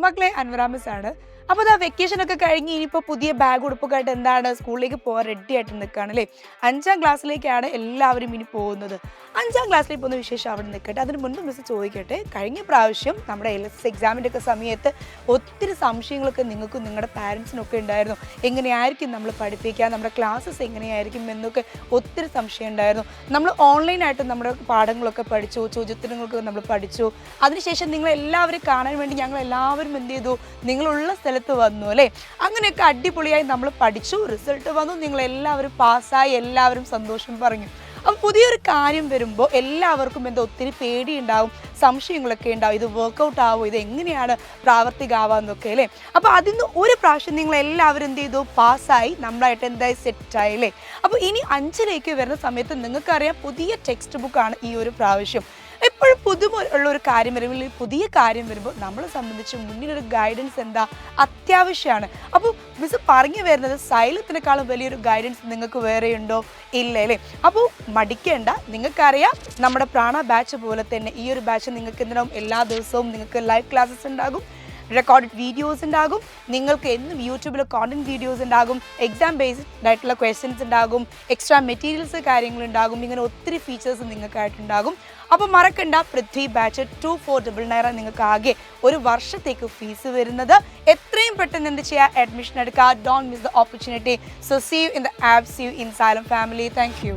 മക്കളെ അൻവറ മിസ് ആണ്. അപ്പോൾ ഇതാ വെക്കേഷനൊക്കെ കഴിഞ്ഞ് ഇനിയിപ്പോൾ പുതിയ ബാഗ് ഉടുപ്പൊക്കെ ആയിട്ട് എന്താണ് സ്കൂളിലേക്ക് പോകാൻ റെഡി ആയിട്ട് നിൽക്കുകയാണ് അല്ലേ. 5ാം ക്ലാസ്സിലേക്കാണ് എല്ലാവരും ഇനി പോകുന്നത്. 5ാം ക്ലാസ്സിലേക്ക് പോകുന്ന വിശേഷം അവിടെ നിൽക്കട്ടെ. അതിന് മുൻപ് മിസ് ചോദിക്കട്ടെ, കഴിഞ്ഞ പ്രാവശ്യം നമ്മുടെ LS എക്സാമിൻ്റെ ഒക്കെ സമയത്ത് ഒത്തിരി സംശയങ്ങളൊക്കെ നിങ്ങൾക്കും നിങ്ങളുടെ പാരൻസിനൊക്കെ ഉണ്ടായിരുന്നു. എങ്ങനെയായിരിക്കും നമ്മൾ പഠിപ്പിക്കുക, നമ്മുടെ ക്ലാസ്സസ് എങ്ങനെയായിരിക്കും എന്നൊക്കെ ഒത്തിരി സംശയം ഉണ്ടായിരുന്നു. നമ്മൾ ഓൺലൈനായിട്ട് നമ്മുടെ പാഠങ്ങളൊക്കെ പഠിച്ചു, ചോദ്യോത്തരങ്ങളൊക്കെ നമ്മൾ പഠിച്ചു. അതിനുശേഷം നിങ്ങളെല്ലാവരും കാണാൻ വേണ്ടി ഞങ്ങൾ എല്ലാവരും എന്ത് ചെയ്തു, നിങ്ങളുള്ള സ്ഥലത്ത് വന്നു അല്ലേ. അങ്ങനെയൊക്കെ അടിപൊളിയായി നമ്മൾ പഠിച്ചു, റിസൾട്ട് വന്നു, നിങ്ങളെല്ലാവരും പാസ്സായി, എല്ലാവരും സന്തോഷം പറഞ്ഞു. അപ്പം പുതിയൊരു കാര്യം വരുമ്പോൾ എല്ലാവർക്കും എന്താ ഒത്തിരി പേടിയുണ്ടാവും, സംശയങ്ങളൊക്കെ ഉണ്ടാവും. ഇത് വർക്കൗട്ട് ആവുമോ, ഇത് എങ്ങനെയാണ് പ്രാവർത്തികമാവാന്നൊക്കെ അല്ലേ. അപ്പോൾ അതിന്ന് ഒരു പ്രാവശ്യം നിങ്ങളെല്ലാവരും എന്ത് ചെയ്തു, പാസ്സായി, നമ്മളായിട്ട് എന്തായി സെറ്റായി അല്ലേ. അപ്പോൾ ഇനി 5ലേക്ക് വരുന്ന സമയത്ത് നിങ്ങൾക്കറിയാം പുതിയ ടെക്സ്റ്റ് ബുക്കാണ് ഈ ഒരു പ്രാവശ്യം. എപ്പോഴും പുതുമ ഉള്ള ഒരു കാര്യം വരുമ്പോൾ, പുതിയ കാര്യം വരുമ്പോൾ നമ്മളെ സംബന്ധിച്ച് മുന്നിലൊരു ഗൈഡൻസ് എന്താ അത്യാവശ്യമാണ്. അപ്പോൾ മിസ് പറഞ്ഞു വരുന്നത് സൈലത്തിനേക്കാളും വലിയൊരു ഗൈഡൻസ് നിങ്ങൾക്ക് വേറെ ഉണ്ടോ, ഇല്ല അല്ലേ. അപ്പോൾ മടിക്കേണ്ട, നിങ്ങൾക്കറിയാം നമ്മുടെ പ്രാണ ബാച്ച് പോലെ തന്നെ ഈ ഒരു ബാച്ച് നിങ്ങൾക്ക് എന്തിനാവും എല്ലാ ദിവസവും നിങ്ങൾക്ക് ലൈവ് ക്ലാസ്സസ് ഉണ്ടാകും, റെക്കോർഡഡ് വീഡിയോസ് ഉണ്ടാകും, നിങ്ങൾക്ക് എന്നും യൂട്യൂബിൽ കോണ്ടന്റ് വീഡിയോസ് ഉണ്ടാകും, എക്സാം ബേസ്ഡ് ആയിട്ടുള്ള ക്വസ്റ്റ്യൻസ് ഉണ്ടാകും, എക്സ്ട്രാ മെറ്റീരിയൽസ് കാര്യങ്ങളുണ്ടാകും, ഇങ്ങനെ ഒത്തിരി ഫീച്ചേഴ്സ് നിങ്ങൾക്കായിട്ടുണ്ടാകും. അപ്പോൾ മറക്കണ്ട, പൃഥ്വി ബാച്ച് 2499 നിങ്ങൾക്ക് ആകെ ഒരു വർഷത്തേക്ക് ഫീസ് വരുന്നത്. എത്രയും പെട്ടെന്ന് എന്ത് ചെയ്യുക, അഡ്മിഷൻ എടുക്കുക. Don't miss the opportunity. So see you in the app, see you in Xylem family. Thank U.